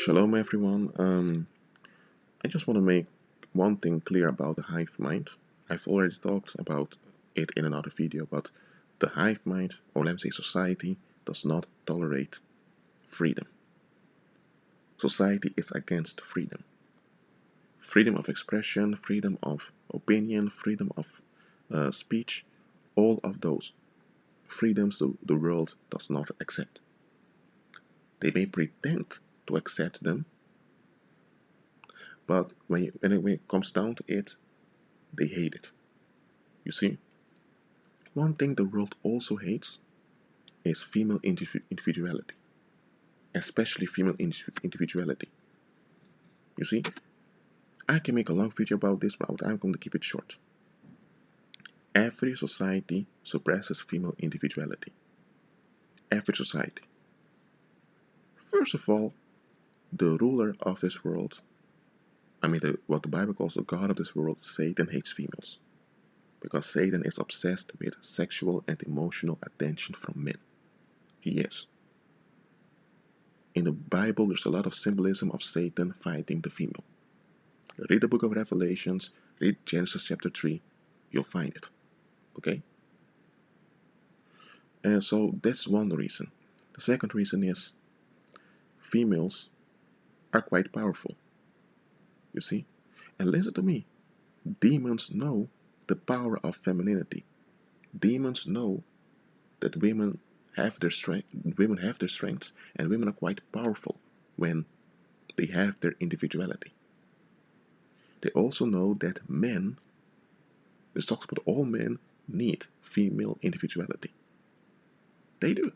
Shalom, everyone. I just want to make one thing clear about the hive mind. I've already talked about it in another video, but the hive mind, or let me say society, does not tolerate freedom. Society is against freedom. Freedom of expression, freedom of opinion, freedom of speech, all of those freedoms the world does not accept. They may pretend to accept them, but when it comes down to it, they hate it. You see, one thing the world also hates is female individuality, especially female individuality. You see, I can make a long video about this, but I'm going to keep it short. Every society suppresses female individuality. Every society. First of all, the ruler of this world, what the Bible calls the God of this world, Satan, hates females. Because Satan is obsessed with sexual and emotional attention from men. He is. In the Bible, there's a lot of symbolism of Satan fighting the female. Read the book of Revelations, read Genesis chapter 3, you'll find it. Okay? And so that's one reason. The second reason is females are quite powerful. You see? And listen to me. Demons know the power of femininity. Demons know that women have their strengths, and women are quite powerful when they have their individuality. They also know that men, this talks about all men, need female individuality. They do.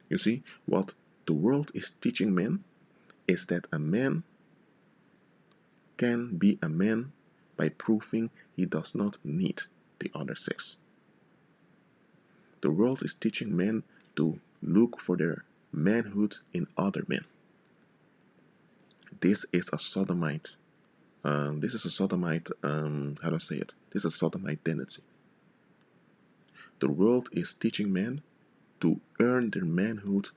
You see, what the world is teaching men is that a man can be a man by proving he does not need the other sex. The world is teaching men to look for their manhood in other men. This is a sodomite. How do I say it? This is a sodomite tendency. The world is teaching men to earn their manhood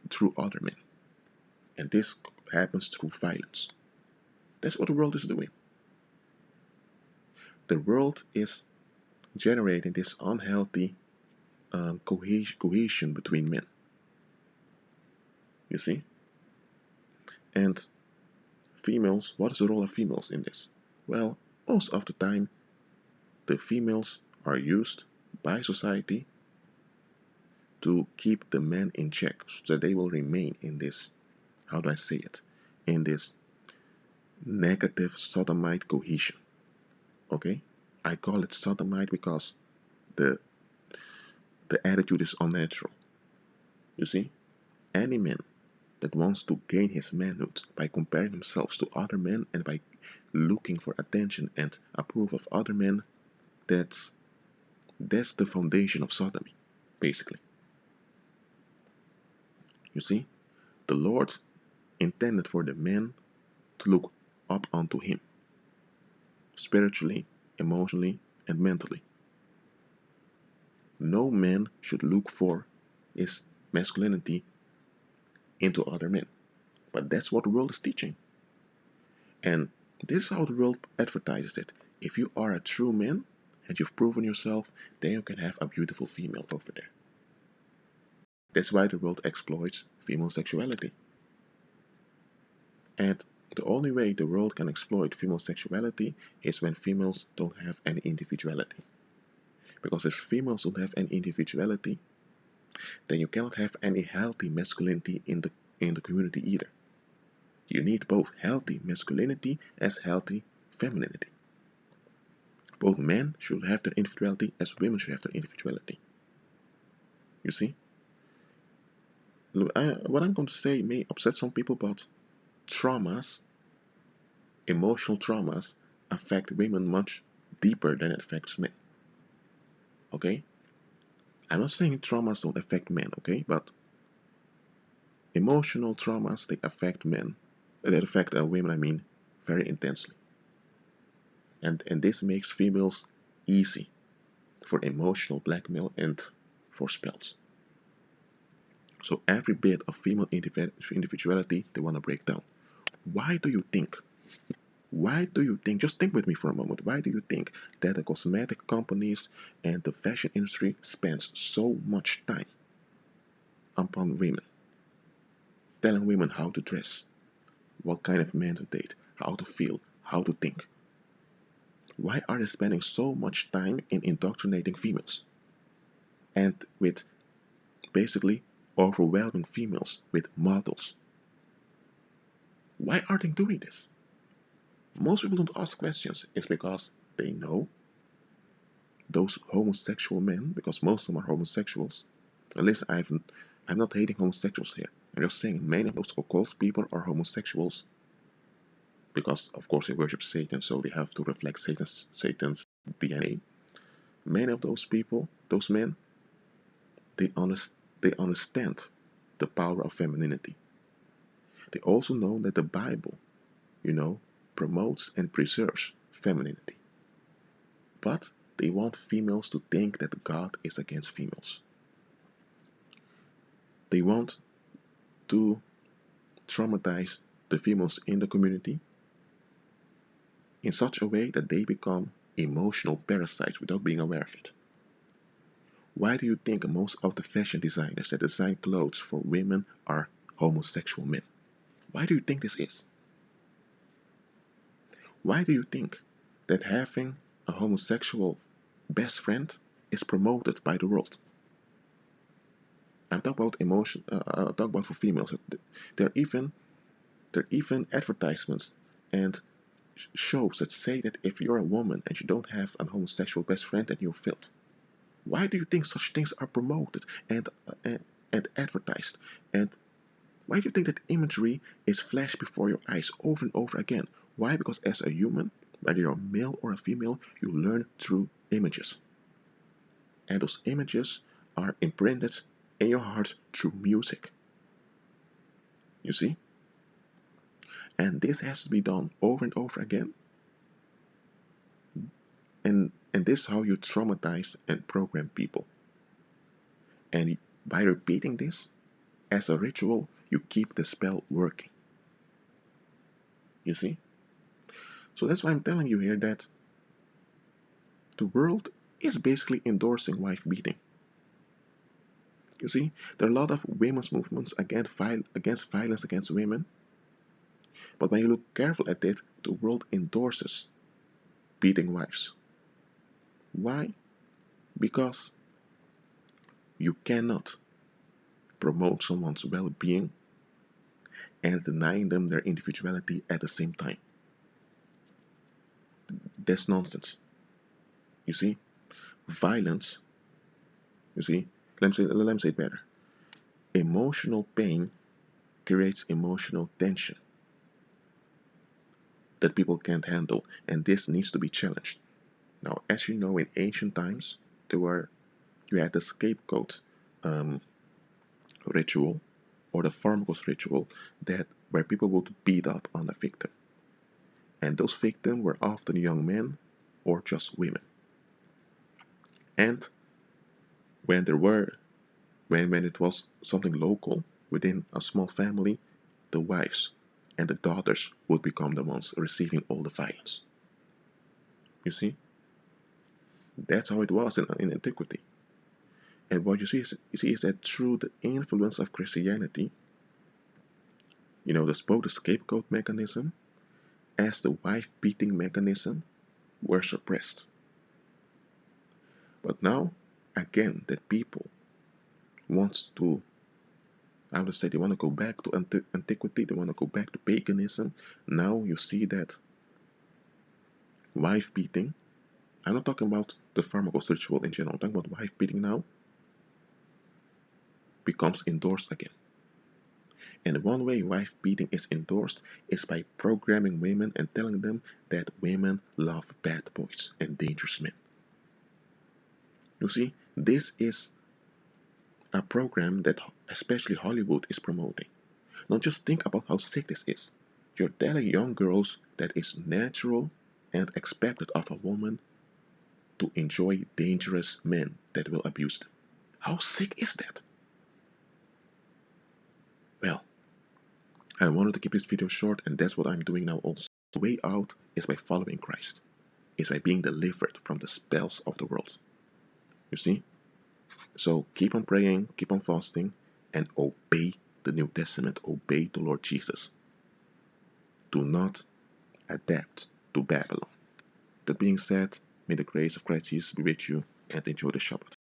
through other men. And this happens through violence. That's what the world is doing. The world is generating this unhealthy cohesion between men. You see? And females, what is the role of females in this? Well, most of the time, the females are used by society to keep the men in check, so that they will remain in this, how do I say it, in this negative sodomite cohesion. Okay? I call it sodomite because the attitude is unnatural. You see? Any man that wants to gain his manhood by comparing himself to other men and by looking for attention and approval of other men, that's the foundation of sodomy, basically. You see? The Lord intended for the man to look up unto him, spiritually, emotionally, and mentally. No man should look for his masculinity into other men. But that's what the world is teaching. And this is how the world advertises it. If you are a true man and you've proven yourself, then you can have a beautiful female over there. That's why the world exploits female sexuality. And the only way the world can exploit female sexuality is when females don't have any individuality. Because if females don't have any individuality, then you cannot have any healthy masculinity in the community either. You need both healthy masculinity as healthy femininity. Both men should have their individuality as women should have their individuality. You see? What I'm going to say may upset some people, but traumas, emotional traumas, affect women much deeper than it affects men. Okay? I'm not saying traumas don't affect men, okay? But emotional traumas, they affect men. They affect women, very intensely. And this makes females easy for emotional blackmail and for spells. So every bit of female individuality they want to break down. Why do you think? Why do you think? Just think with me for a moment. Why do you think that the cosmetic companies and the fashion industry spends so much time upon women, telling women how to dress, what kind of man to date, how to feel, how to think? Why are they spending so much time in indoctrinating females and with basically overwhelming females with models? Why are they doing this? Most people don't ask questions. It's because they know those homosexual men, because most of them are homosexuals. At least I'm not hating homosexuals here. I'm just saying many of those occult people are homosexuals because, of course, they worship Satan, so they have to reflect Satan's DNA. Many of those people, those men, they, they understand the power of femininity. They also know that the Bible, promotes and preserves femininity. But they want females to think that God is against females. They want to traumatize the females in the community in such a way that they become emotional parasites without being aware of it. Why do you think most of the fashion designers that design clothes for women are homosexual men? Why do you think this is? Why do you think that having a homosexual best friend is promoted by the world? I'm talking about emotion. I'm talking about for females. There are even advertisements and shows that say that if you're a woman and you don't have a homosexual best friend, then you're failed. Why do you think such things are promoted and advertised? And why do you think that imagery is flashed before your eyes over and over again? Why? Because as a human, whether you're a male or a female, you learn through images. And those images are imprinted in your heart through music. You see? And this has to be done over and over again. And this is how you traumatize and program people. And by repeating this as a ritual, you keep the spell working. You see? So that's why I'm telling you here that the world is basically endorsing wife beating. You see, there are a lot of women's movements against violence against women. But when you look careful at it, the world endorses beating wives. Why? Because you cannot promote someone's well-being and denying them their individuality at the same time. That's nonsense. You see, violence. You see, let me say it better. Emotional pain creates emotional tension that people can't handle, and this needs to be challenged. Now, as you know, in ancient times, you had the scapegoat ritual or the pharmacos ritual where people would beat up on a victim, and those victims were often young men or just women. And when it was something local within a small family, the wives and the daughters would become the ones receiving all the violence. You see, that's how it was in antiquity. And what you see is that through the influence of Christianity, both the scapegoat mechanism as the wife beating mechanism were suppressed. But now, again, that people want to, I would say, they want to go back to antiquity, they want to go back to paganism. Now you see that wife beating, I'm not talking about the pharmacos ritual in general, I'm talking about wife beating now, becomes endorsed again. And one way wife beating is endorsed is by programming women and telling them that women love bad boys and dangerous men. You see, this is a program that especially Hollywood is promoting. Now just think about how sick this is. You're telling young girls that it's natural and expected of a woman to enjoy dangerous men that will abuse them. How sick is that? I wanted to keep this video short, and that's what I'm doing now also. The way out is by following Christ, is by being delivered from the spells of the world. You see? So keep on praying, keep on fasting, and obey the New Testament, obey the Lord Jesus. Do not adapt to Babylon. That being said, may the grace of Christ Jesus be with you, and enjoy the Shabbat.